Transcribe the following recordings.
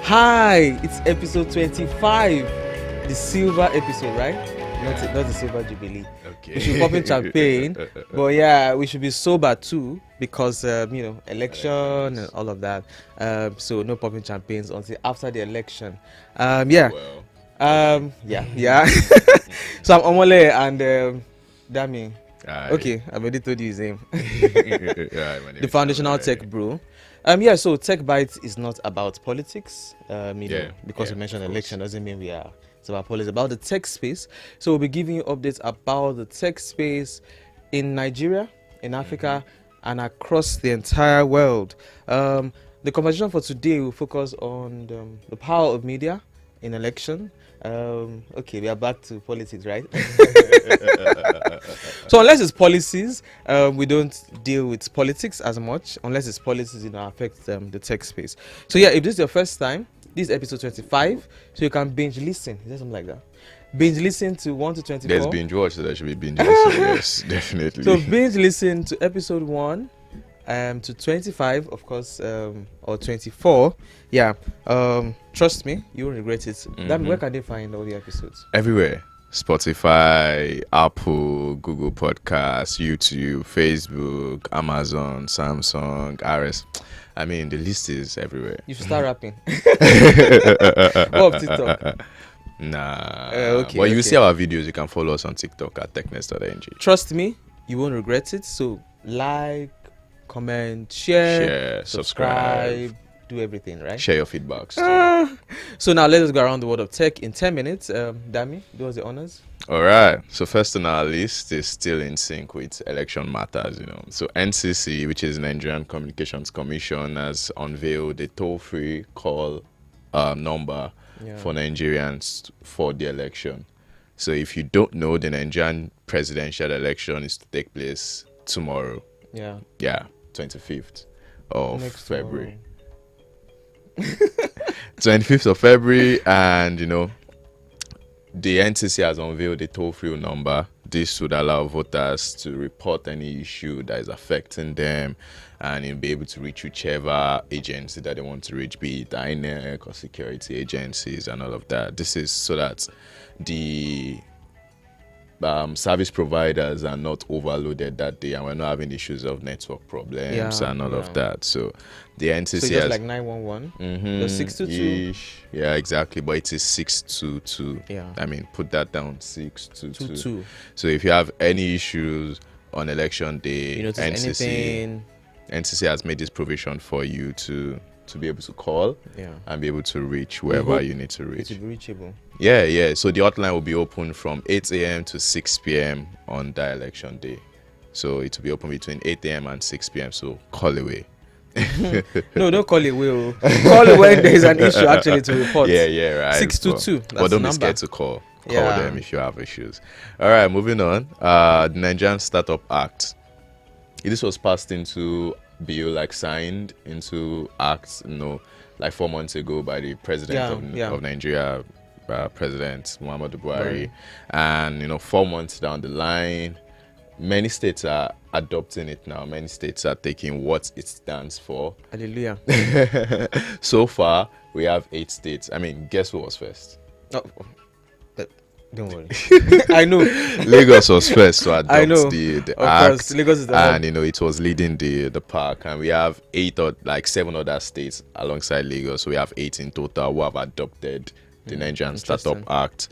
Hi, it's episode 25, the silver episode, right? Not the silver jubilee. Okay. We should be popping champagne, but yeah, we should be sober too because election and all of that. So no popping champagnes until after the election. Yeah. So I'm Omole and Dami. Okay, I've already told you his name. The foundational tech bro. So Techbytes is not about politics. Because we mentioned election doesn't mean we are. It's about politics, about the tech space. So we'll be giving you updates about the tech space in Nigeria, in Africa, and across the entire world. The conversation for today will focus on the power of media in election. We are back to politics, right? So unless it's policies, we don't deal with politics as much. Unless it's policies, affect the tech space. So yeah, if this is your first time, this is episode 25. So you can binge listen. Is there something like that? Binge listen to 1 to 24. There's binge watch, so there should be binge listen. Yes, definitely. So binge listen to episode 1 to 25, of course, or 24. Yeah. Trust me, you won't regret it. Then where can they find all the episodes? Everywhere. Spotify, Apple, Google Podcasts, YouTube, Facebook, Amazon, Samsung, RS. I mean, the list is everywhere. You should start rapping. What of TikTok? Nah. But you see our videos, you can follow us on TikTok at Technext.ng. Trust me, you won't regret it. So like, comment, share, subscribe, do everything, right? Share your feedbacks. So now let us go around the world of tech in 10 minutes. Dami, do us the honors. All right. So first on our list is still in sync with election matters, So NCC, which is Nigerian Communications Commission, has unveiled a toll-free call number for Nigerians for the election. So if you don't know, the Nigerian presidential election is to take place tomorrow. Yeah, 25th of February. 25th of February, and the NCC has unveiled a toll-free number. This would allow voters to report any issue that is affecting them, and you'll be able to reach whichever agency that they want to reach, be it INEC or security agencies and all of that. This is so that the service providers are not overloaded that day, and we're not having issues of network problems and all of that. So the NCC so just like 911, the 622. Yeah, exactly. But it is 622. Yeah. I mean, put that down, 622. So if you have any issues on election day, NCC has made this provision for you to be able to call and be able to reach wherever you need to reach. It will be reachable. Yeah. So the hotline will be open from 8 a.m. to 6 p.m. on that election day. So it will be open between 8 a.m. and 6 p.m. So call away. No, don't call away. Call away when there is an issue actually to report. Yeah, right. 622. But don't be scared to call. Call them if you have issues. All right, moving on. The Nigerian Startup Act. This was passed into bill, signed into act, 4 months ago by the president of Nigeria, President Muhammed Buhari. And 4 months down the line, many states are adopting it now. Many states are taking what it stands for. Hallelujah. So far, we have 8 states. I mean, guess who was first? Don't worry. I know. Lagos was first to adopt the of act, course, Lagos is the and it was leading the park. And we have 7 other states alongside Lagos. So we have 8 in total who have adopted the Nigerian Startup Act.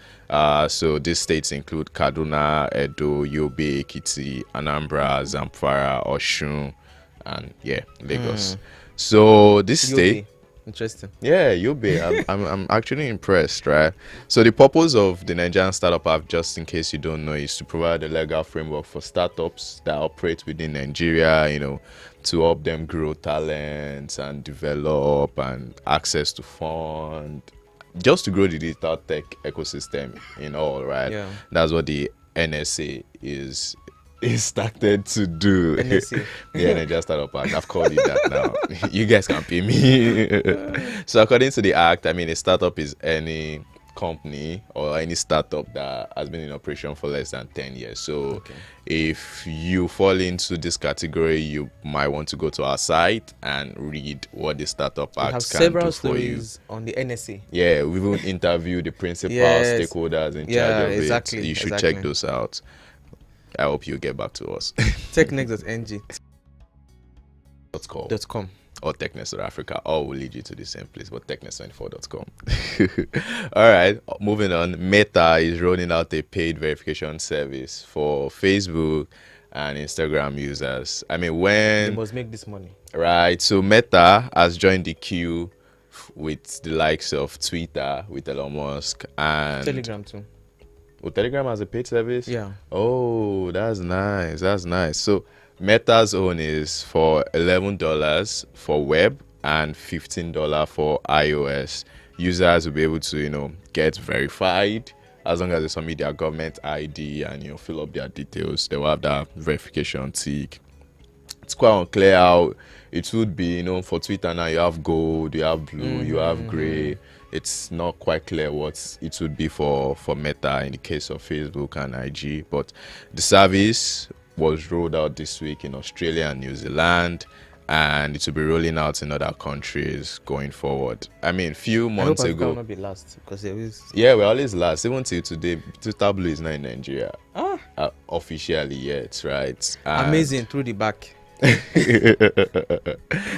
So these states include Kaduna, Edo, Yobe, Ekiti, Anambra, Zamfara, Osun, and Lagos. So this state, interesting. Yeah, Yobe. I'm actually impressed, right? So the purpose of the Nigerian Startup Act, just in case you don't know, is to provide a legal framework for startups that operate within Nigeria, to help them grow talents and develop and access to fund, just to grow the digital tech ecosystem in all, right? Yeah. That's what the NSA is started to do. NSA. Yeah, Nigeria Startup Act. I've called it that now. You guys can pay me. So according to the act, a startup is any company or any startup that has been in operation for less than 10 years. So if you fall into this category, you might want to go to our site and read what the Startup Act can do for you. On the NSA. Yeah, we will interview the principal stakeholders in charge of it. You should check those out. I hope you get back to us. Technext.ng. .com or Technext South Africa. All will lead you to the same place, but Technext24.com. All right, moving on. Meta is rolling out a paid verification service for Facebook and Instagram users. When they must make this money, right? So Meta has joined the queue with the likes of Twitter with Elon Musk and Telegram too. Oh, Telegram has a paid service? Yeah. Oh, that's nice. That's nice. So Meta's own is for $11 for web and $15 for iOS. Users will be able to, get verified as long as they submit their government ID and, fill up their details. They will have that verification tick. It's quite unclear how it would be, for Twitter now you have gold, you have blue, you have gray. It's not quite clear what it would be for Meta in the case of Facebook and IG. But the service was rolled out this week in Australia and New Zealand, and it will be rolling out in other countries going forward. Few months ago. will not be last because we're always last. Even till today, Twitter Blue is not in Nigeria. Officially yet, right? Amazing through the back.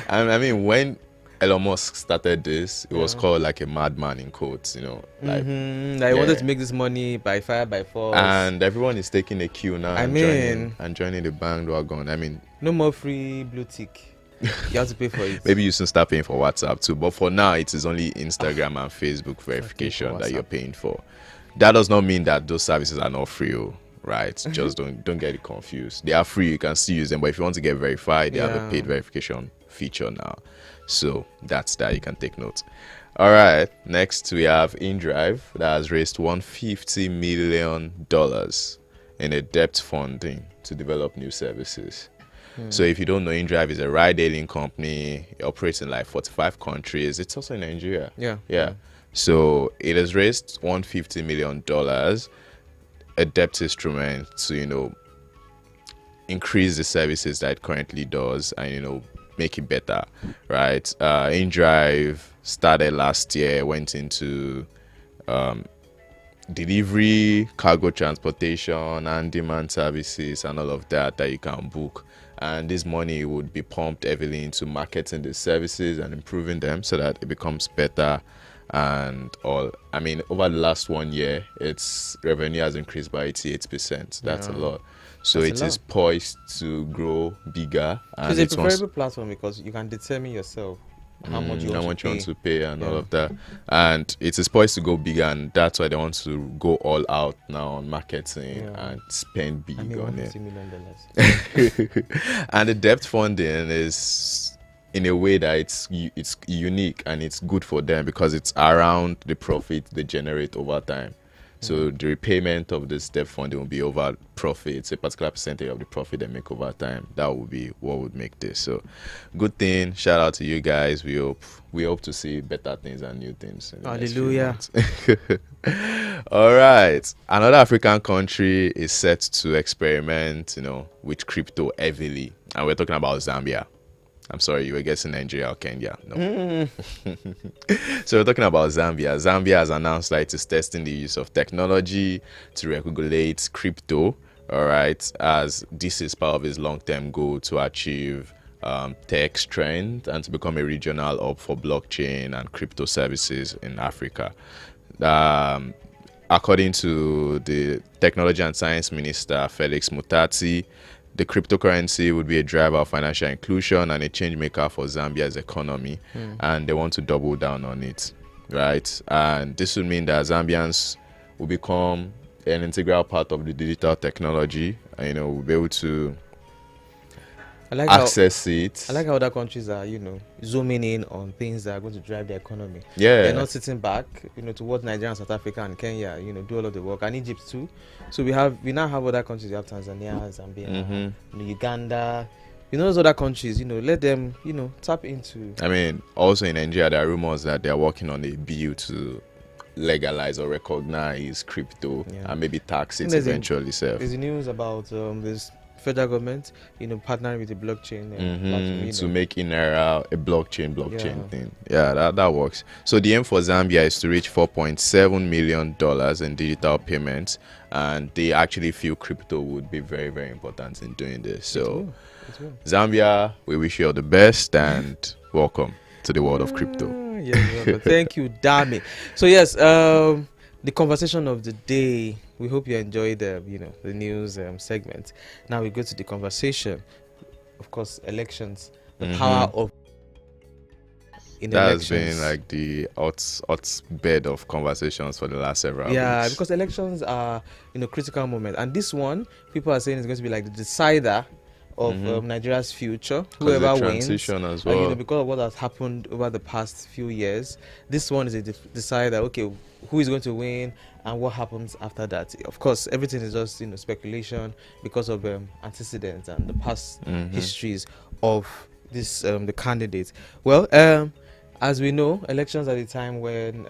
And when Elon Musk started this, it was called like a madman in quotes, He wanted to make this money by fire, by force. And everyone is taking a cue now and joining the bandwagon. No more free blue tick. You have to pay for it. Maybe you should start paying for WhatsApp too. But for now, it is only Instagram and Facebook verification that you're paying for. That does not mean that those services are not free, right? Just don't get it confused. They are free, you can still use them. But if you want to get verified, they have a paid verification feature now. So that's that, you can take note. All right, next we have InDrive that has raised $150 million in a debt funding to develop new services. So if you don't know, InDrive is a ride-hailing company. It operates in like 45 countries. It's also in Nigeria. Yeah. So it has raised $150 million, a debt instrument to increase the services that it currently does and make it better, right? InDrive started last year, went into delivery, cargo transportation, and demand services, and all of that you can book. And this money would be pumped heavily into marketing the services and improving them so that it becomes better and all. Over the last 1 year, its revenue has increased by 88%. That's a lot. So it is poised to grow bigger. And it's a preferable platform because you can determine yourself how much you want to pay and all of that. And it is poised to go bigger, and that's why they want to go all out now on marketing and spend big on it. $150 million. And the debt funding is in a way that it's unique and it's good for them because it's around the profit they generate over time. So the repayment of this debt funding will be over profits, a particular percentage of the profit they make over time. That would be what would make this. So good thing. Shout out to you guys. We hope to see better things and new things. Hallelujah. All right. Another African country is set to experiment, with crypto heavily. And we're talking about Zambia. I'm sorry, you were guessing Nigeria or Kenya. No. So we're talking about Zambia. Zambia has announced that it is testing the use of technology to regulate crypto. All right, as this is part of its long-term goal to achieve tech strength and to become a regional hub for blockchain and crypto services in Africa. According to the Technology and Science Minister Felix Mutati, the cryptocurrency would be a driver of financial inclusion and a change maker for Zambia's economy, and they want to double down on it, right? And this would mean that Zambians will become an integral part of the digital technology, and, you know, we'll be able to access it. I like how other countries are, you know, zooming in on things that are going to drive the economy. Yeah, they're not sitting back, you know, to what Nigeria and South Africa and Kenya, you know, do all of the work, and Egypt too. So we now have other countries. We have Tanzania, Zambia, you know, Uganda. You know, those other countries, you know, let them, you know, tap into. I mean, also in Nigeria, there are rumors that they are working on a bill to legalize or recognize crypto and maybe tax it eventually. There's news about this federal government, you know, partnering with the blockchain platform, to make Inera a blockchain thing. Yeah, that works. So the aim for Zambia is to reach $4.7 million in digital payments, and they actually feel crypto would be very, very important in doing this. So Zambia, we wish you all the best and welcome to the world of crypto. Thank you, Dami. So yes, the conversation of the day. We hope you enjoyed the news segment. Now we go to the conversation. Of course, elections, the power of that elections. Has been like the hot bed of conversations for the last several weeks. Because elections are, you know, critical moment, and this one people are saying is going to be like the decider of Nigeria's future. Whoever wins, as well. You know, because of what has happened over the past few years, this one is a decider. Okay, who is going to win and what happens after that? Of course, everything is just, you know, speculation because of antecedents and the past histories of this the candidates. Well, as we know, elections are the time when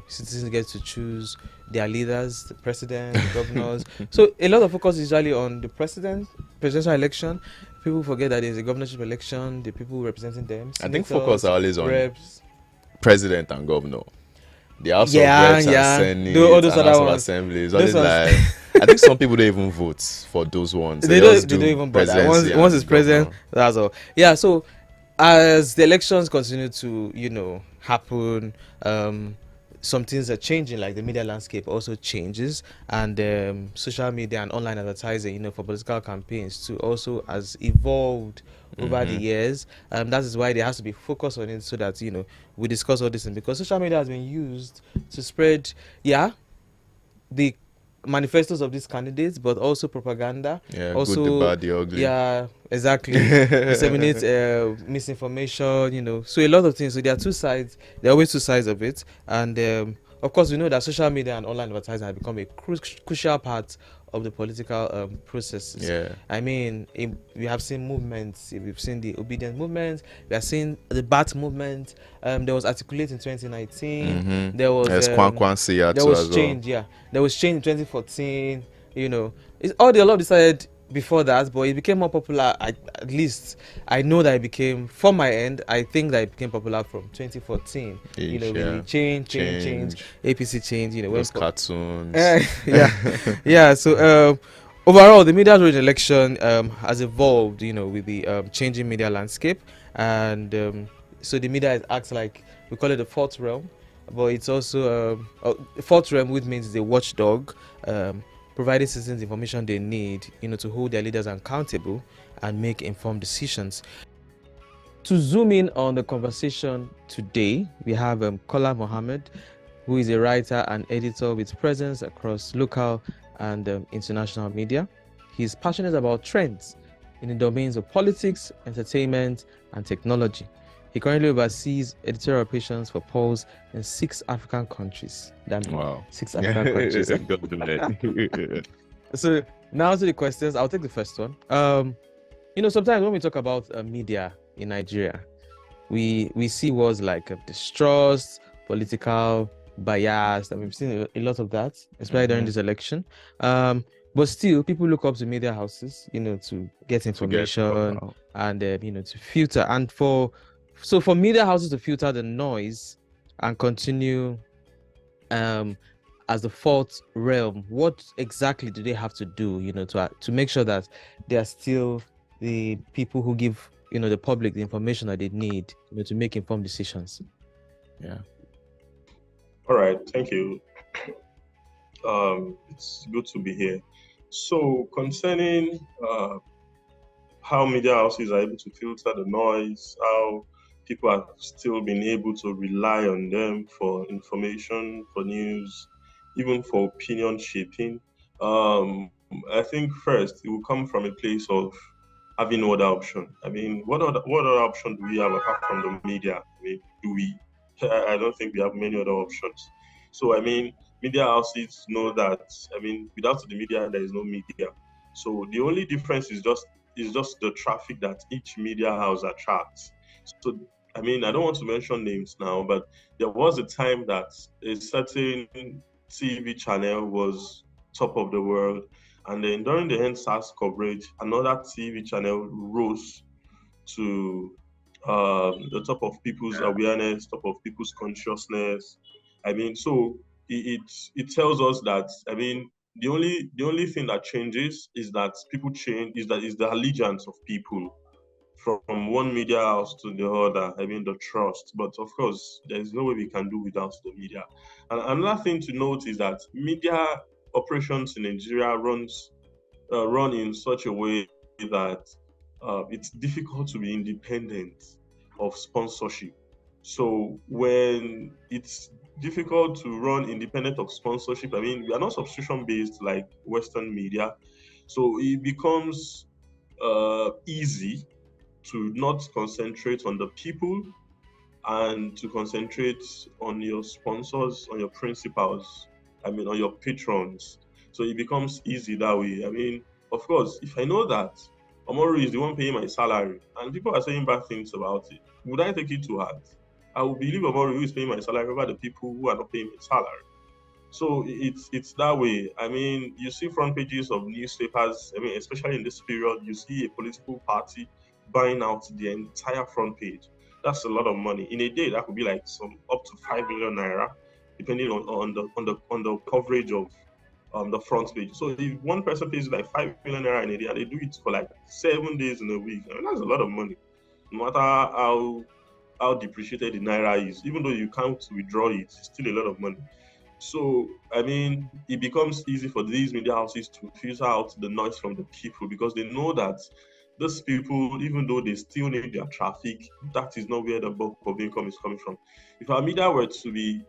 citizens get to choose their leaders, the president, the governors. So a lot of focus is usually on the presidential election. People forget that there's a governorship election, the people representing them. I think focus are always on reps, president and governor. The House of Reps and Senate and House of Assembly is always like... I think some people don't even vote for those ones. They don't even bother. Once it's president, that's all. Yeah, so as the elections continue to, you know, happen, some things are changing, like the media landscape also changes, and social media and online advertising, you know, for political campaigns too also has evolved over the years. That is why there has to be focus on it, so that, you know, we discuss all this, and because social media has been used to spread the manifestos of these candidates, but also propaganda, also good, the bad, the ugly. Exactly. Disseminate misinformation, you know, so a lot of things. So there are two sides, there are always two sides of it, and of course we know that social media and online advertising have become a crucial part of the political processes. I mean, we have seen movements. We've seen the obedience movement. We have seen the BAT movement. There was Articulate in 2019. There was there was change. There was change in 2014. You know, a lot decided before that, but it became more popular. At least I know that it became, from my end, I think that it became popular from 2014. You know, really change, APC change. You know, those cartoons. So overall, the media role in election has evolved. You know, with the changing media landscape, and so the media acts like, we call it the fourth realm, but it's also fourth realm, which means the watchdog. Providing citizens information they need, you know, to hold their leaders accountable and make informed decisions. To zoom in on the conversation today, we have Kola Muhammed, who is a writer and editor with presence across local and international media. He's passionate about trends in the domains of politics, entertainment, and technology. He currently oversees editorial operations for polls in 6 African countries. Wow. 6 African countries. So now to the questions. I'll take the first one. You know, sometimes when we talk about media in Nigeria, we see words like distrust, political bias, and we've seen a lot of that, especially during this election. But still, people look up to media houses, to get information Wow. and to filter. And for media houses to filter the noise and continue as the fourth realm, what exactly do they have to do, to make sure that they are still the people who give the public the information that they need, to make informed decisions? Yeah. All right, thank you. It's good to be here. So concerning how media houses are able to filter the noise, how people have still been able to rely on them for information, for news, even for opinion shaping. I think first it will come from a place of having no other option. I mean, what other option do we have apart from the media? I mean, do we? I don't think we have many other options. So I mean, media houses know that. I mean, without the media, there is no media. So the only difference is just the traffic that each media house attracts. So I mean, I don't want to mention names now, but there was a time that a certain TV channel was top of the world, and then during the NSAS coverage, another TV channel rose to the top of people's awareness, top of people's consciousness. I mean, so it tells us that I mean the only thing that changes is that people change is the allegiance of people from one media house to the other. I mean the trust, but of course there is no way we can do without the media. And another thing to note is that media operations in Nigeria run in such a way that it's difficult to be independent of sponsorship. So when it's difficult to run independent of sponsorship, I mean, we are not subscription based like Western media. So it becomes easy to not concentrate on the people and to concentrate on your sponsors, on your principals, I mean, on your patrons. So it becomes easy that way. I mean, of course, if I know that Omoru is the one paying my salary and people are saying bad things about it, would I take it to heart? I will believe Omoru who is paying my salary over the people who are not paying my salary. So it's that way. I mean, you see front pages of newspapers. I mean, especially in this period, you see a political party buying out the entire front page. That's a lot of money in a day. That could be like some up to 5 million naira, depending on the coverage of the front page. So if one person pays like 5 million naira in a day, and they do it for like 7 days in a week, I mean, that's a lot of money. No matter how depreciated the naira is, even though you can't withdraw it, it's still a lot of money. So, I mean, it becomes easy for these media houses to filter out the noise from the people because they know that those people, even though they still need their traffic, that is not where the bulk of income is coming from. If our media were to be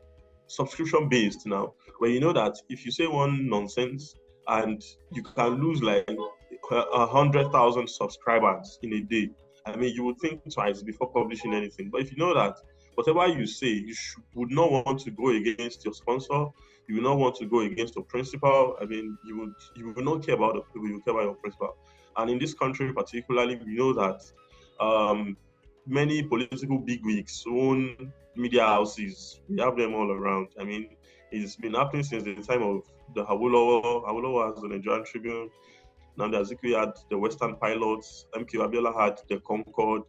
subscription based now, where you know that if you say one nonsense and you can lose like 100,000 subscribers in a day, I mean, you would think twice before publishing anything. But if you know that whatever you say, would not want to go against your sponsor. You will not want to go against your principal. I mean, you will not care about the people. You care about your principal. And in this country, particularly, we know that many political bigwigs own media houses. We have them all around. I mean, it's been happening since the time of the Awolowo. Awolowo has the Nigerian Tribune. Nnamdi Azikiwe had the Western Pilots. MK Abiola had the Concord.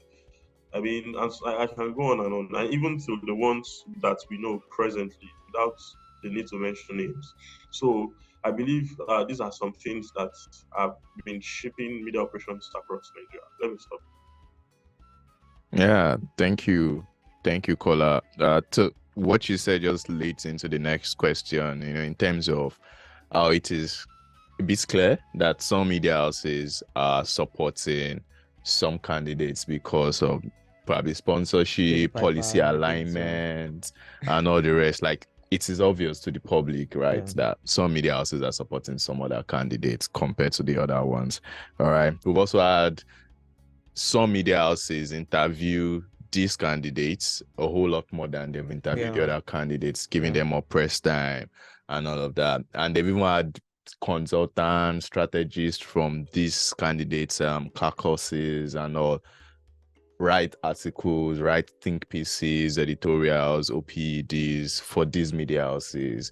I mean, I can go on, and even to the ones that we know presently, without the need to mention names. So I believe these are some things that have been shaping media operations across Nigeria. Let me stop. Yeah, thank you, Kola. To what you said just leads into the next question. In terms of how it is a bit clear that some media houses are supporting some candidates because of probably sponsorship, policy alignment, and all the rest. Like, it is obvious to the public, right, that some media houses are supporting some other candidates compared to the other ones. All right. We've also had some media houses interview these candidates a whole lot more than they've interviewed the other candidates, giving them more press time and all of that. And they've even had consultants, strategists from these candidates, caucuses and all, write articles, write think pieces, editorials, OPEDs for these media houses.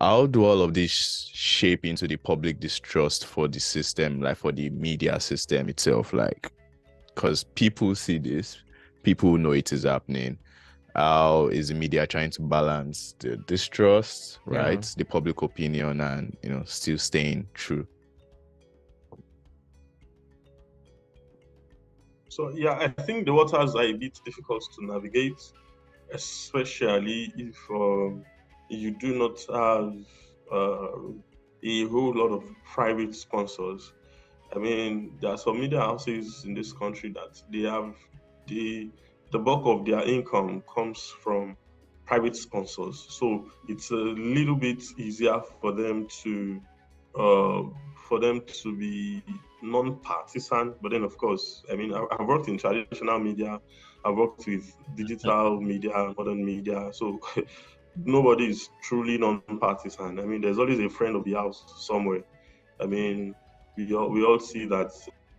how do all of this shape into the public distrust for the system, like for the media system itself? Like, because people see this, people know it is happening. How is the media trying to balance the distrust, right? The public opinion, and still staying true? So yeah, I think the waters are a bit difficult to navigate, especially if you do not have a whole lot of private sponsors. I mean, there are some media houses in this country that they have the bulk of their income comes from private sponsors. So it's a little bit easier for them to uh, be non-partisan. But then, of course, I mean, I've worked in traditional media, I've worked with digital media, modern media. So nobody is truly non-partisan. I mean, there's always a friend of the house somewhere. I mean, we all see that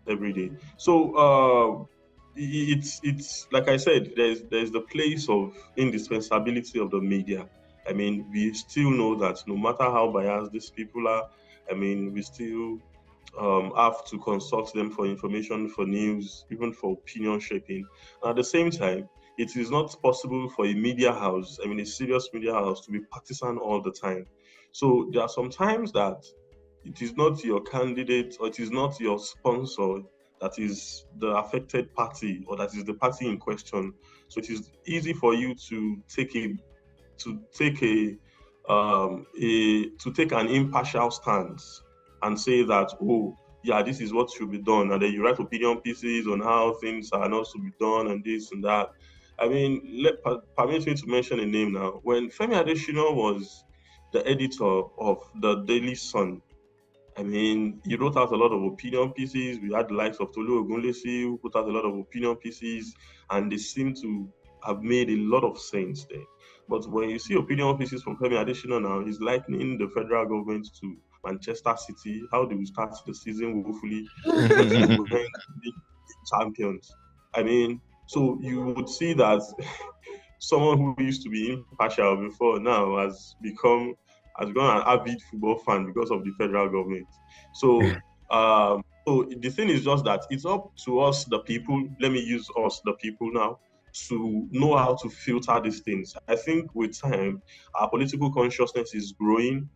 every day. So it's like I said, there's the place of indispensability of the media. I mean, we still know that no matter how biased these people are, I mean, we still have to consult them for information, for news, even for opinion shaping. And at the same time, it is not possible for a media house, I mean, a serious media house, to be partisan all the time. So there are some times that it is not your candidate or it is not your sponsor that is the affected party or that is the party in question. So it is easy for you to take an impartial stance and say that, oh yeah, this is what should be done, and then you write opinion pieces on how things are not to be done and this and that. I mean, permit me to mention a name now. When Femi Adesina was the editor of the Daily Sun, I mean, he wrote out a lot of opinion pieces. We had the likes of Tolu Ogunlesi who put out a lot of opinion pieces, and they seem to have made a lot of sense there. But when you see opinion pieces from Femi Adesina now, he's likening the federal government to Manchester City, how they will start the season woefully because they will be champions. I mean, so you would see that someone who used to be impartial before now has become an avid football fan because of the federal government. So so the thing is just that it's up to us, the people. Let me use us, the people, now, to know how to filter these things. I think with time, our political consciousness is growing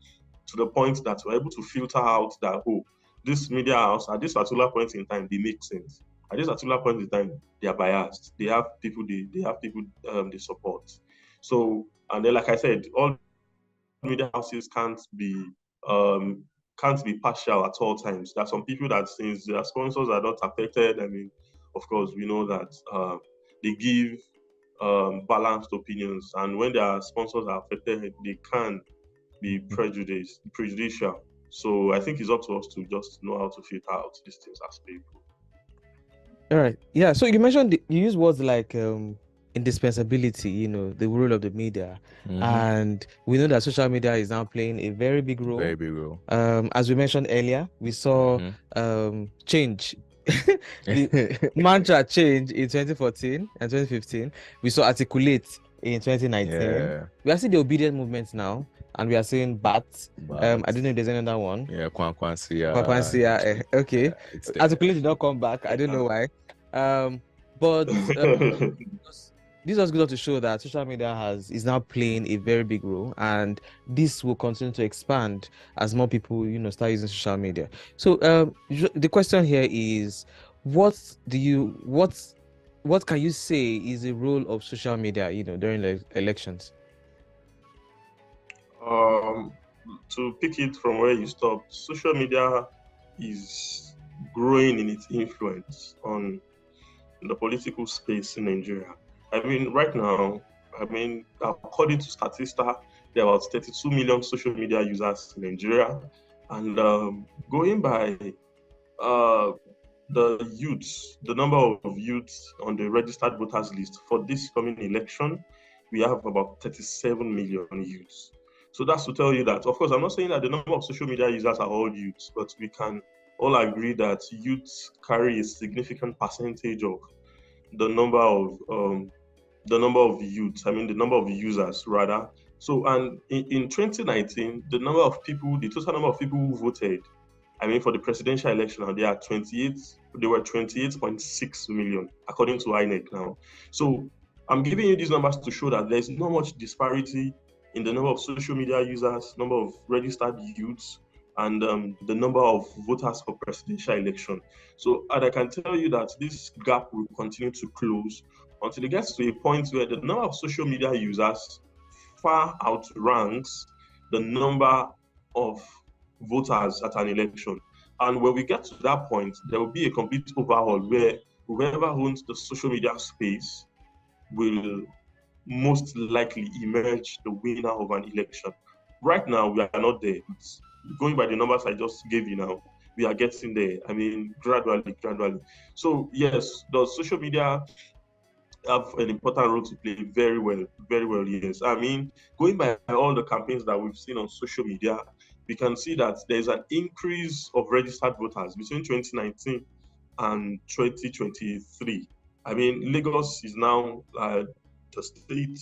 to the point that we're able to filter out that, oh, this media house at this particular point in time, they make sense. At this particular point in time, they are biased. They have people they support. So, and then, like I said, all media houses can't be partial at all times. There are some people that, since their sponsors are not affected, I mean, of course, we know that they give balanced opinions, and when their sponsors are affected, they can be prejudicial. So I think it's up to us to just know how to filter out these things as people. All right. Yeah. So you mentioned you use words like indispensability, the role of the media. And we know that social media is now playing a very big role. Very big role. As we mentioned earlier, we saw change. The mantra change in 2014 and 2015. We saw articulate in 2019. Yeah. We are seeing the obedient movement now, and we are seeing BAT. I don't know if there's another one. Yeah, Kwankwansia. Okay. Yeah, articulate did not come back. I don't know why. But this was good to show that social media is now playing a very big role, and this will continue to expand as more people start using social media. So the question here is, what can you say is the role of social media during the elections? To pick it from where you stopped, social media is growing in its influence on the political space in Nigeria. I mean, right now, according to Statista, there are about 32 million social media users in Nigeria. And going by the youths, the number of youths on the registered voters list for this coming election, we have about 37 million youths. So that's to tell you that, of course, I'm not saying that the number of social media users are all youths, but we can all agree that youths carry a significant percentage of the number of youths, the number of users rather, So, and in 2019, the total number of people who voted, I mean, for the presidential election, now they were 28.6 million, according to INEC now. So I'm giving you these numbers to show that there's not much disparity in the number of social media users, number of registered youths, and the number of voters for presidential election. So, and I can tell you that this gap will continue to close until it gets to a point where the number of social media users far outranks the number of voters at an election. And when we get to that point, there will be a complete overhaul where whoever owns the social media space will most likely emerge the winner of an election. Right now, we are not there. It's going by the numbers I just gave you now, we are getting there. I mean, gradually. So, yes, does social media have an important role to play? Very well, yes. I mean, going by all the campaigns that we've seen on social media, we can see that there's an increase of registered voters between 2019 and 2023. I mean, Lagos is now the state,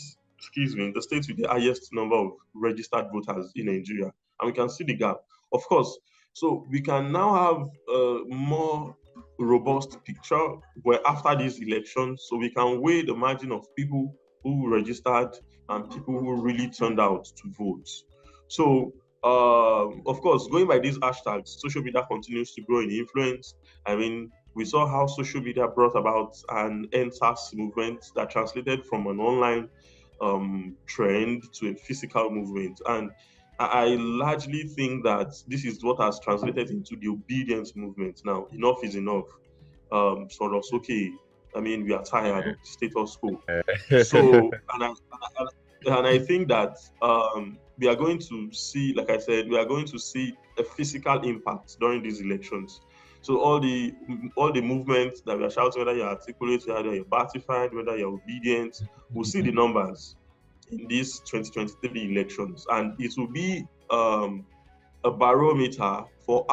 the state with the highest number of registered voters in Nigeria, and we can see the gap. Of course, so we can now have a more robust picture where after these elections, so we can weigh the margin of people who registered and people who really turned out to vote. So, of course, going by these hashtags, social media continues to grow in influence. I mean, we saw how social media brought about an NSAS movement that translated from an online trend to a physical movement. And I largely think that this is what has translated into the obedience movement. Now, enough is enough. So it's okay. I mean, we are tired of the status quo. So, and I think that we are going to see, like I said, we are going to see a physical impact during these elections. So all the movements that we are shouting, whether you're articulate, whether you're ratified, whether you're obedient, we'll see the numbers in these 2023 elections, and it will be a barometer for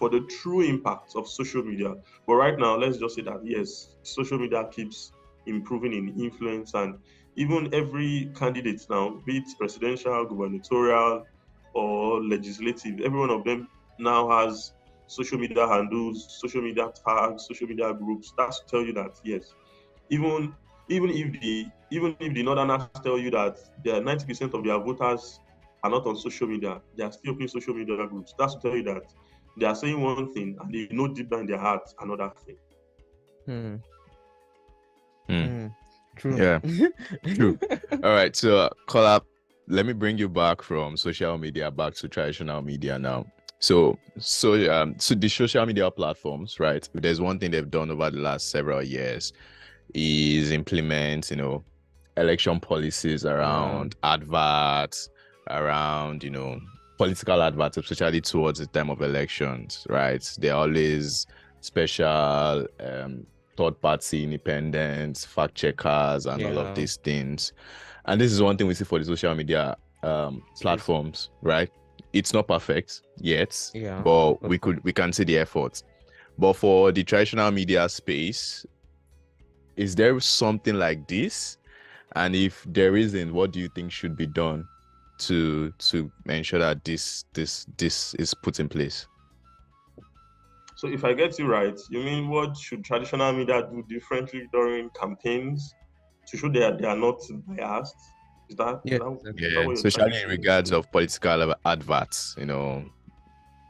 the true impact of social media. But right now, let's just say that yes, social media keeps improving in influence, and even every candidate now, be it presidential, gubernatorial, or legislative, every one of them now has social media handles, social media tags, social media groups. That's to tell you that yes, even if the northerners tell you that 90% of their voters are not on social media, they are still opening social media groups. That's to tell you that they are saying one thing and they know deep down in their heart another thing. True. Yeah, true. All right, so Kola, let me bring you back from social media back to traditional media now. So the social media platforms, right? If there's one thing they've done over the last several years is implement, election policies around adverts, around, political adverts, especially towards the time of elections, right? They're always special third-party independents, fact checkers, and all of these things. And this is one thing we see for the social media platforms, right? It's not perfect yet, but we can see the efforts. But for the traditional media space, is there something like this? And if there isn't, what do you think should be done to ensure that this is put in place? So if I get you right, you mean what should traditional media do differently during campaigns to show that they are not biased? Is that especially in regards of political adverts,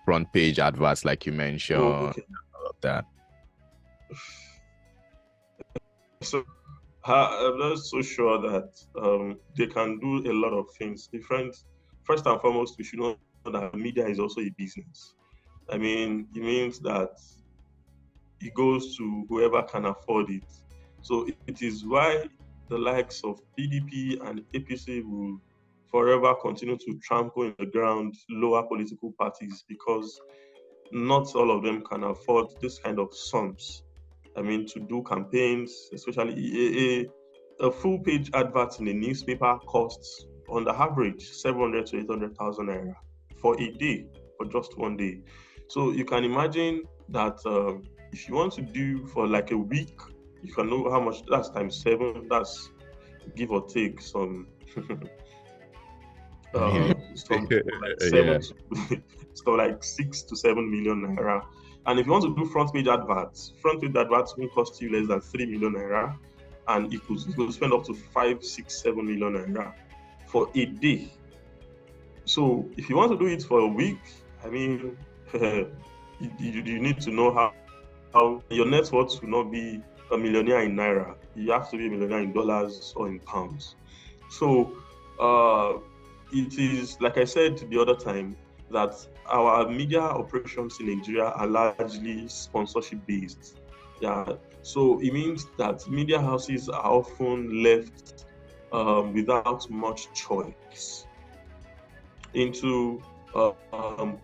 front page adverts like you mentioned, all of that. So I'm not so sure that they can do a lot of things different. First and foremost, we should know that media is also a business. I mean, it means that it goes to whoever can afford it. So it is why the likes of PDP and APC will forever continue to trample in the ground lower political parties, because not all of them can afford this kind of sums. I mean, to do campaigns, especially a full page advert in a newspaper costs on the average 700 to 800,000 naira for a day, for just one day. So you can imagine that if you want to do for like a week, you can know how much that's times 7. That's give or take some Some like 7 to so like 6 to 7 million naira. And if you want to do front page adverts won't cost you less than 3 million naira, and you could spend up to 5, 6, 7 million naira for a day. So if you want to do it for a week, I mean, you need to know how your net worth will not be a millionaire in naira. You have to be a millionaire in dollars or in pounds. So it is, like I said the other time, that our media operations in Nigeria are largely sponsorship based. Yeah. So it means that media houses are often left without much choice into who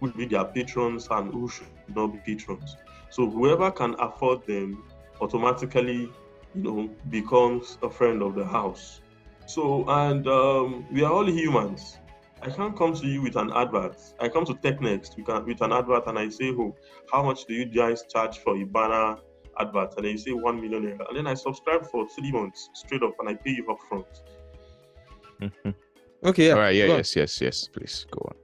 should be their patrons and who should not be patrons. So whoever can afford them automatically, becomes a friend of the house. So, and we are all humans. I can't come to you with an advert. I come to Technext with an advert and I say, oh, how much do you guys charge for a banner advert? And then you say 1 million naira. And then I subscribe for 3 months straight up and I pay you up front. Mm-hmm. Okay, yeah. All right, yes, please go on.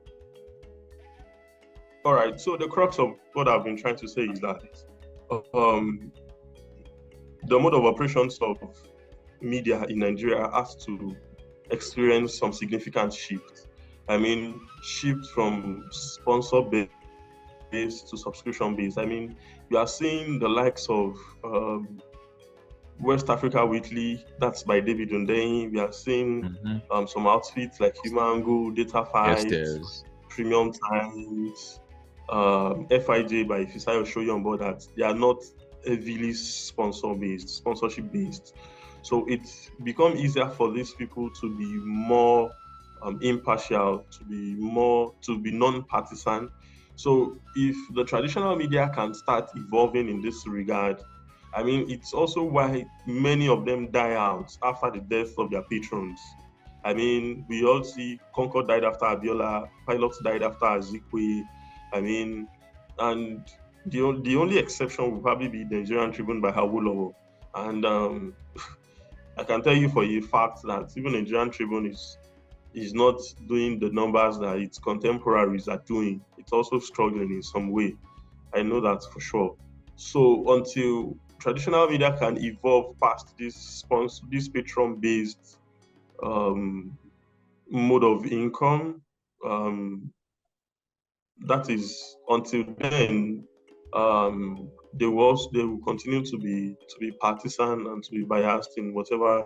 All right, so the crux of what I've been trying to say is that the mode of operations of media in Nigeria has to experience some significant shift. I mean, shift from sponsor-based to subscription-based. I mean, we are seeing the likes of West Africa Weekly, that's by David Undeyin. We are seeing some outfits like Humango, Data Fight, Premium Times, FIJ by Fisayo Shoyombo, that they are not heavily sponsorship based. So it's become easier for these people to be more impartial, to be non-partisan. So if the traditional media can start evolving in this regard, I mean, it's also why many of them die out after the death of their patrons. I mean, we all see Concord died after Abiola, Pilots died after Azikwe. I mean, and the only exception will probably be the Nigerian Tribune by Awolowo. And I can tell you for a fact that even the Nigerian Tribune is not doing the numbers that its contemporaries are doing. It's also struggling in some way. I know that for sure. So until traditional media can evolve past this patron-based mode of income, that is, until then, they will continue to be partisan and to be biased in whatever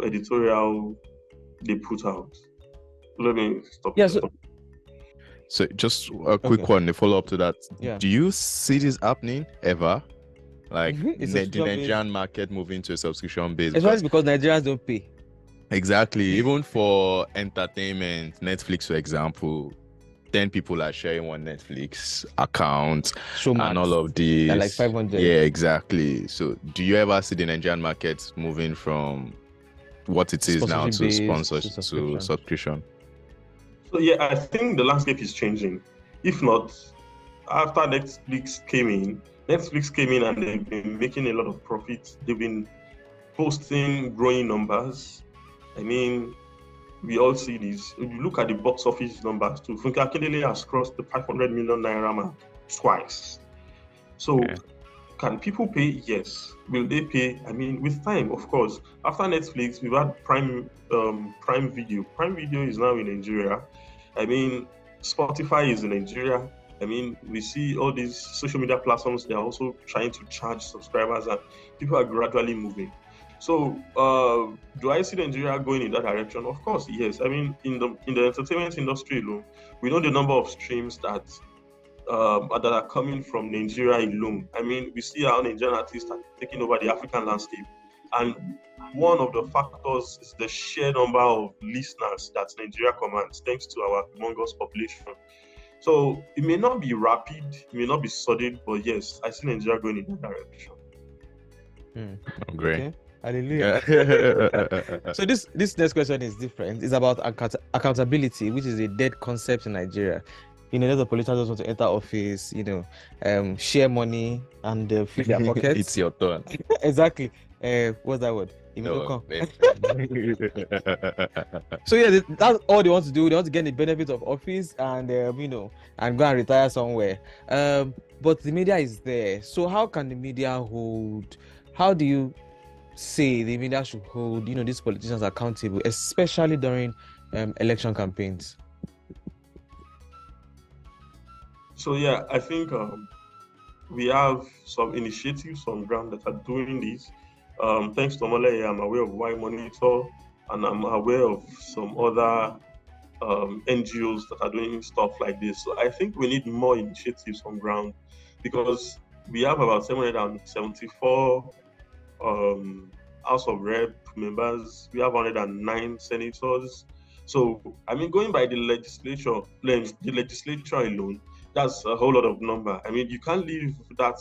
editorial they put out. Let me stop. Yeah. So just a quick one, a follow up to that. Yeah. Do you see this happening ever? Like the Nigerian market moving to a subscription base? Especially because Nigerians don't pay. Exactly. Even for entertainment, Netflix, for example, 10 people are sharing one Netflix account and all of these. And like 500. Yeah, exactly. So do you ever see the Nigerian market moving from what it is now to subscription? So yeah, I think the landscape is changing. If not, after Netflix came in and they've been making a lot of profit. They've been posting growing numbers. I mean, we all see this. If you look at the box office numbers too, Funke Akindele has crossed the 500 million naira mark twice. So can people pay? Yes. Will they pay? I mean, with time, of course. After Netflix, we've had Prime Video. Prime Video is now in Nigeria. I mean, Spotify is in Nigeria. I mean, we see all these social media platforms, they're also trying to charge subscribers, and people are gradually moving. So, do I see Nigeria going in that direction? Of course, yes. I mean, in the entertainment industry alone, we know the number of streams that are coming from Nigeria alone. I mean, we see how Nigerian artists are taking over the African landscape, and one of the factors is the sheer number of listeners that Nigeria commands, thanks to our humongous population. So it may not be rapid, it may not be sudden, but yes, I see Nigeria going in that direction. Great. Okay. Hallelujah. So this next question is different. It's about accountability, which is a dead concept in Nigeria. A lot of politicians just want to enter office, share money and fill their pockets. It's your turn. Exactly. What's that word? No. So yeah, that's all they want to do. They want to get the benefit of office and and go and retire somewhere. But the media is there. So how can the media hold? How do you say the media should hold these politicians accountable, especially during election campaigns? So yeah, I think we have some initiatives on ground that are doing this. Thanks to Omole, I'm aware of Y Monitor, and I'm aware of some other NGOs that are doing stuff like this. So I think we need more initiatives on ground, because we have about 774 House of Rep members. We have 109 senators. So I mean, going by the legislature alone, that's a whole lot of number. I mean, you can't leave that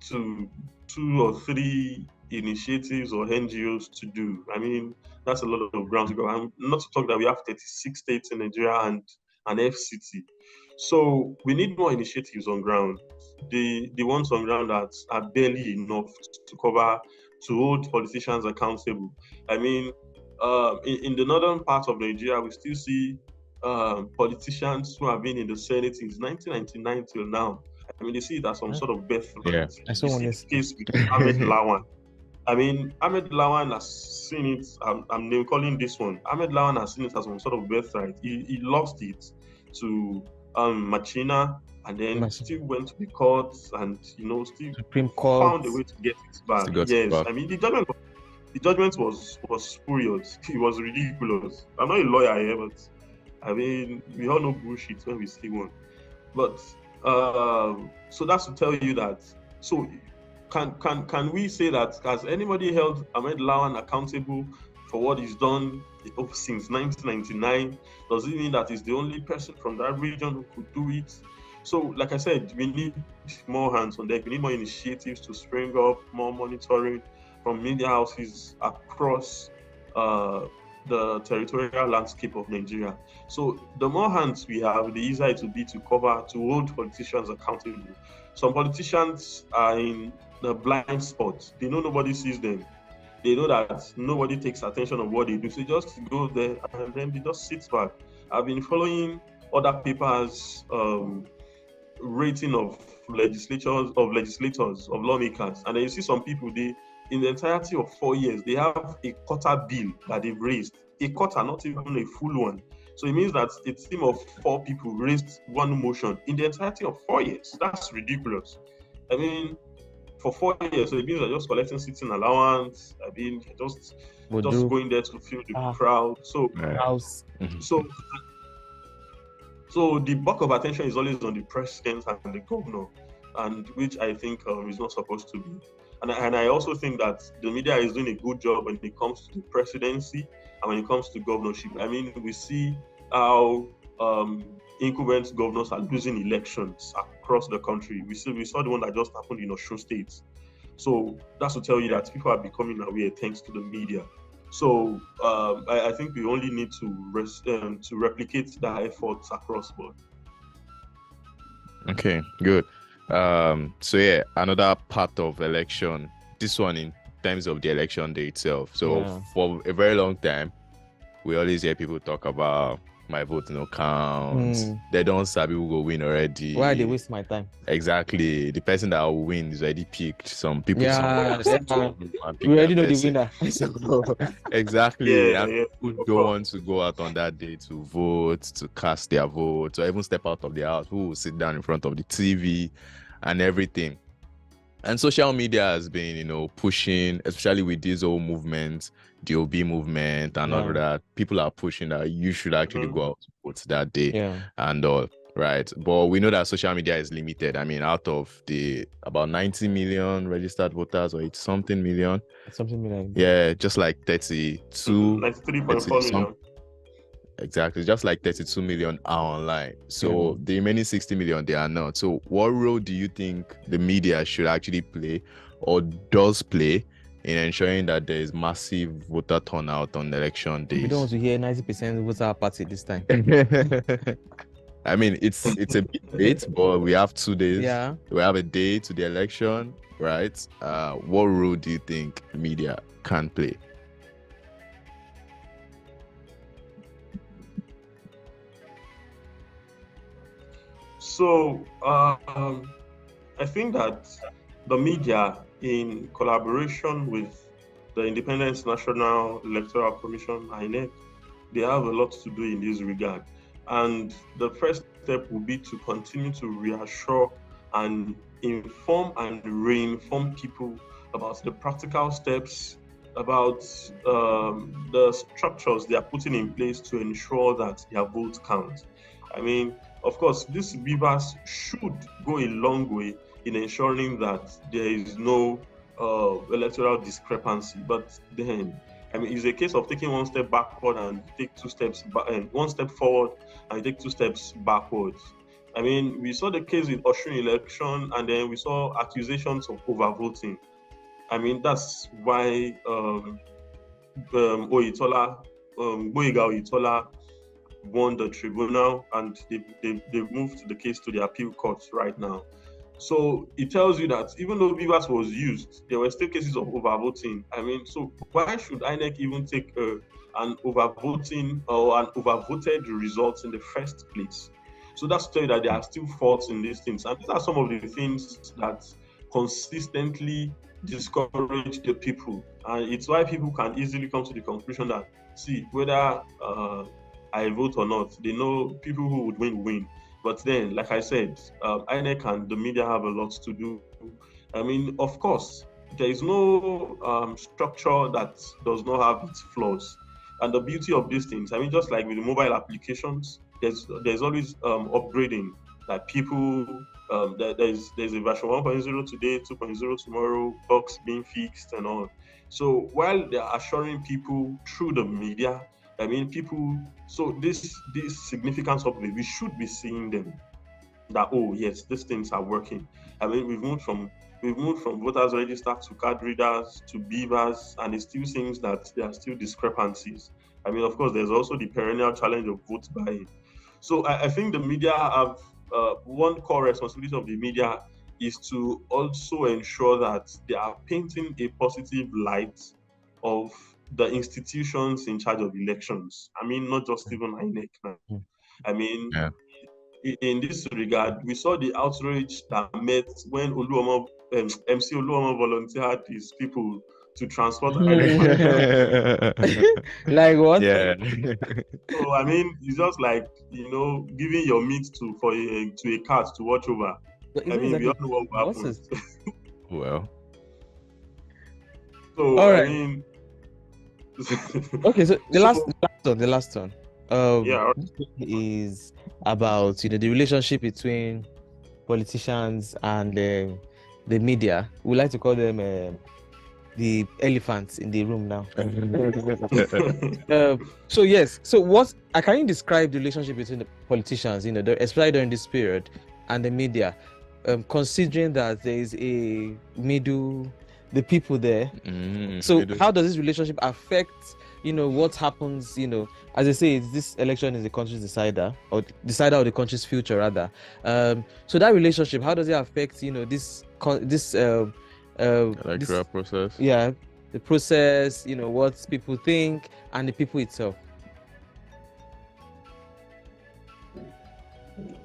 to 2 or 3 initiatives or NGOs to do. I mean, that's a lot of ground to go. And not to talk that we have 36 states in Nigeria and an FCT. So we need more initiatives on ground. The ones on ground that are barely enough to hold politicians accountable. I mean, in the northern part of Nigeria, we still see politicians who have been in the Senate since 1999 till now. I mean, they see it as some sort of birthright. Yeah. I saw one the case with Ahmed Lawan. I mean, Ahmed Lawan has seen it. I'm name calling this one. Ahmed Lawan has seen it as some sort of birthright. He lost it to Machina, and then still went to the courts, and still Supreme Court found a way to get it back. Yes, I mean the judgment was spurious. It was ridiculous. I'm not a lawyer here, but I mean we all know bullshit when we see one. But so that's to tell you that. So can we say that has anybody held Ahmed Lawan accountable for what he's done since 1999? Does it mean that he's the only person from that region who could do it? So, like I said, we need more hands on deck. We need more initiatives to spring up, more monitoring from media houses across the territorial landscape of Nigeria. So, the more hands we have, the easier it will be to hold politicians accountable. Some politicians are in the blind spot. They know nobody sees them. They know that nobody takes attention of what they do. So they just go there and then they just sit back. I've been following other papers' rating of legislators, of lawmakers, and then you see some people, in the entirety of 4 years, they have a quarter bill that they've raised. A quarter, not even a full one. So it means that a team of 4 people raised one motion in the entirety of 4 years. That's ridiculous. I mean, for 4 years, so it means they're just collecting sitting allowance. I mean, just going there to fill the crowd. So, so the bulk of attention is always on the president and the governor, and which I think is not supposed to be. And I also think that the media is doing a good job when it comes to the presidency and when it comes to governorship. I mean, we see how incumbent governors are losing elections across the country. We saw the one that just happened in Osun State. So that's to tell you that people are becoming aware thanks to the media. So I think we only need to replicate that efforts across board. Okay, good. So yeah, another part of election, this one in terms of the election day itself. So for a very long time, we always hear people talk about my vote no count. They don't sabi who go win already. Why they waste my time? Exactly. The person that will win is already picked. Some people we already know the winner. Exactly. And people don't want to go out on that day to vote, to cast their vote, or even step out of the house. Who will sit down in front of the TV and everything. And social media has been, pushing, especially with this whole movement, the OB movement and all of that. People are pushing that you should actually go out to vote that day and all, right? But we know that social media is limited. I mean, out of the about 90 million registered voters, or it's something million. Yeah, just like 32. 93.4 million. Exactly, just like 32 million are online. So the remaining 60 million, they are not. So what role do you think the media should actually play or does play in ensuring that there is massive voter turnout on election days? We don't want to hear 90% voter party this time. I mean, it's a bit late, but we have 2 days. Yeah. We have a day to the election, right? What role do you think media can play? So I think that the media, in collaboration with the Independent National Electoral Commission (INEC), they have a lot to do in this regard. And the first step will be to continue to reassure and inform and re-inform people about the practical steps, about the structures they are putting in place to ensure that their votes count. I mean, of course, these beavers should go a long way in ensuring that there is no electoral discrepancy. But then, I mean, it's a case of taking one step backward and take 2 steps back, and one step forward and take 2 steps backwards. I mean, we saw the case with Osun election, and then we saw accusations of overvoting. I mean, that's why Boyega Oyitola won the tribunal, and they've moved the case to the appeal court right now. So it tells you that even though Vivas was used, there were still cases of overvoting. I mean, so why should INEC even take an overvoting or an overvoted results in the first place? So that's to tell you that there are still faults in these things. And these are some of the things that consistently discourage the people. And it's why people can easily come to the conclusion that, see, whether I vote or not, they know people who would win. But then, like I said, INEC and the media have a lot to do. I mean, of course, there is no structure that does not have its flaws. And the beauty of these things, I mean, just like with the mobile applications, there's always upgrading. Like people, there's a version 1.0 today, 2.0 tomorrow, bugs being fixed and all. So while they're assuring people through the media, I mean, people, so this significance of it, we should be seeing them that, oh yes, these things are working. I mean, we've moved from voters registered to card readers to beavers, and it still seems that there are still discrepancies. I mean, of course, there's also the perennial challenge of vote buying. So I think the media have one core responsibility of the media is to also ensure that they are painting a positive light of the institutions in charge of elections. I mean, not just even INEC now. I mean, Yeah. in this regard, we saw the outrage that met when MC Oluomo volunteered his people to transport like what? Yeah. So I mean, it's just like, giving your meat to a cat to watch over. I mean, we all know what will happen. Well. So all right. I mean. Okay, so the last one. Yeah. Is about the relationship between politicians and the media. We like to call them the elephants in the room now. So yes, so can you describe the relationship between the politicians, especially during this period, and the media, considering that there is a the people there. So how does this relationship affect what happens, as I say, this election is the country's decider of the country's future rather. So that relationship, how does it affect this electoral process? Yeah, the process, what people think and the people itself.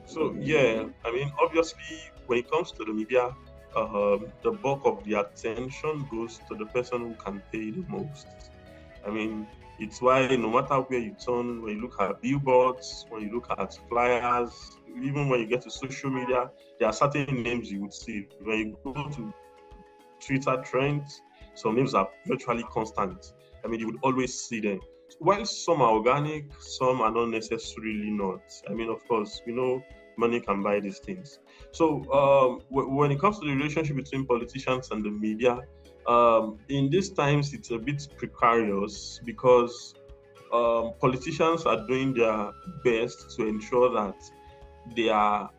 So yeah, I mean, obviously when it comes to the media, the bulk of the attention goes to the person who can pay the most. I mean, it's why no matter where you turn, when you look at billboards, when you look at flyers, even when you get to social media, there are certain names you would see. When you go to Twitter trends, some names are virtually constant. I mean, you would always see them. While some are organic, some are not necessarily not. I mean, of course, we know money can buy these things. So when it comes to the relationship between politicians and the media, in these times it's a bit precarious because politicians are doing their best to ensure that they are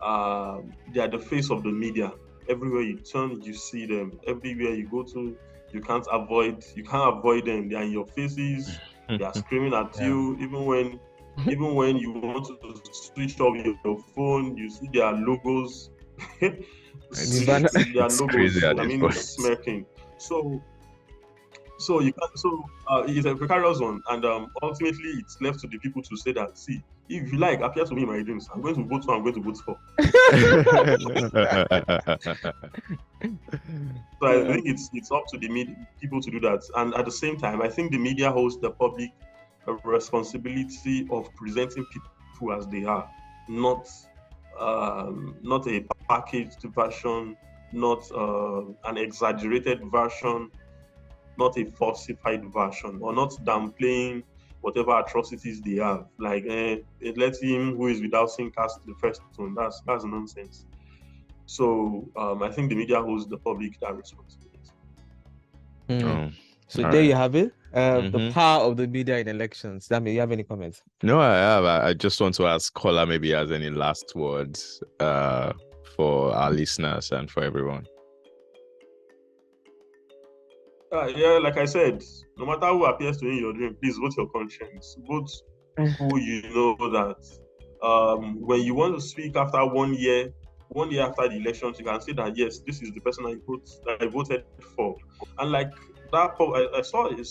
the face of the media. Everywhere you turn, you see them. Everywhere you go to, you can't avoid them. They are in your faces. They are screaming at you, even when Even when you want to switch off your phone, you see their logos. Their It's crazy logos, at I this mean, point. smirking. So you can it's a precarious one, and ultimately it's left to the people to say that, see, if you like appear to me in my dreams, I'm going to vote for, I'm going to vote for. So I think it's up to the people to do that, and at the same time, I think the media holds the public a responsibility of presenting people as they are, not a packaged version, not an exaggerated version, not a falsified version, or not downplaying whatever atrocities they have. Like, let him who is without sin cast the first stone. That's nonsense. So I think the media holds the public that responsibility. So there you have it. The power of the media in elections. Dami, you have any comments? No, I have. I just want to ask Kola maybe he has any last words for our listeners and for everyone. Yeah, like I said, no matter who appears to you in your dream, please vote your conscience. Vote who you know that when you want to speak after 1 year, 1 year after the elections, you can say that, yes, this is the person I voted for. And like that, I saw a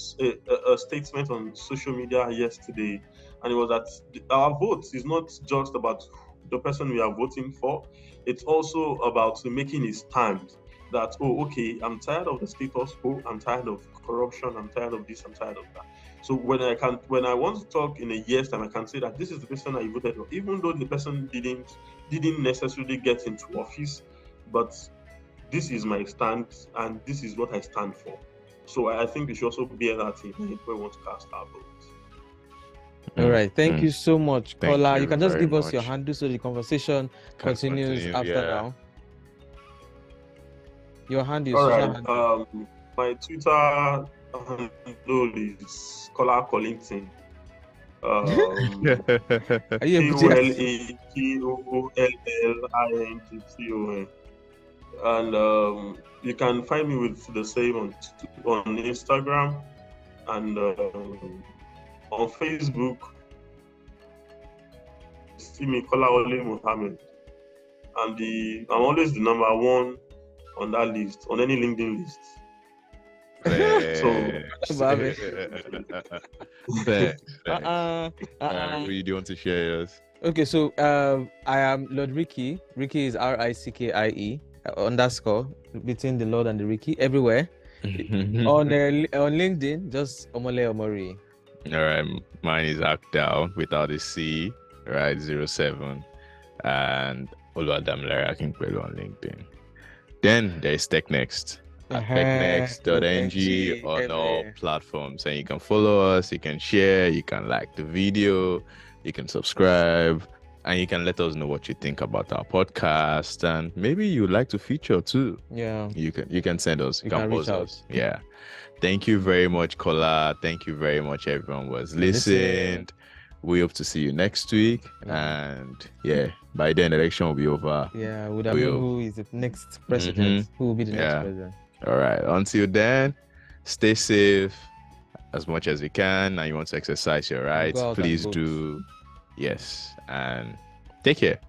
statement on social media yesterday, and it was that our vote is not just about the person we are voting for, it's also about making a stand. That, oh, okay, I'm tired of the status quo, I'm tired of corruption, I'm tired of this, I'm tired of that. So when I want to talk in a year's time, I can say that this is the person I voted for, even though the person didn't necessarily get into office, but this is my stand and this is what I stand for. So I think we should also bear that in mind when we want to cast our votes. All right, thank you so much, Kola. You can just give us your handle so the conversation continues after now. Your handle. All right. My Twitter handle is Kola Collington. KOLAKOLLINGTON. And you can find me with the same on Instagram and on Facebook. See me, Kola Muhammed. I'm always the number one on that list, on any LinkedIn list. You do want to share yours? Okay, so I am Lord Ricky. Ricky is RICKIE _ between the Lord and the Ricky everywhere. on LinkedIn, just Omole Omori. All right, mine is Akdao without a C, right? 07, and Oluwadamilare Akinpelu on LinkedIn. Then there is Technext at technext.ng on all platforms, and you can follow us, you can share, you can like the video, you can subscribe, and you can let us know what you think about our podcast, and maybe you'd like to feature too. Yeah, you can send us, you can post us. Yeah, thank you very much, Kola. Thank you very much, everyone who has listened. We hope to see you next week, and by then election will be over. Yeah, we don't know who is the next president. Who will be the next president? All right. Until then, stay safe as much as you can, and you want to exercise your rights, please do. Yes, and take care.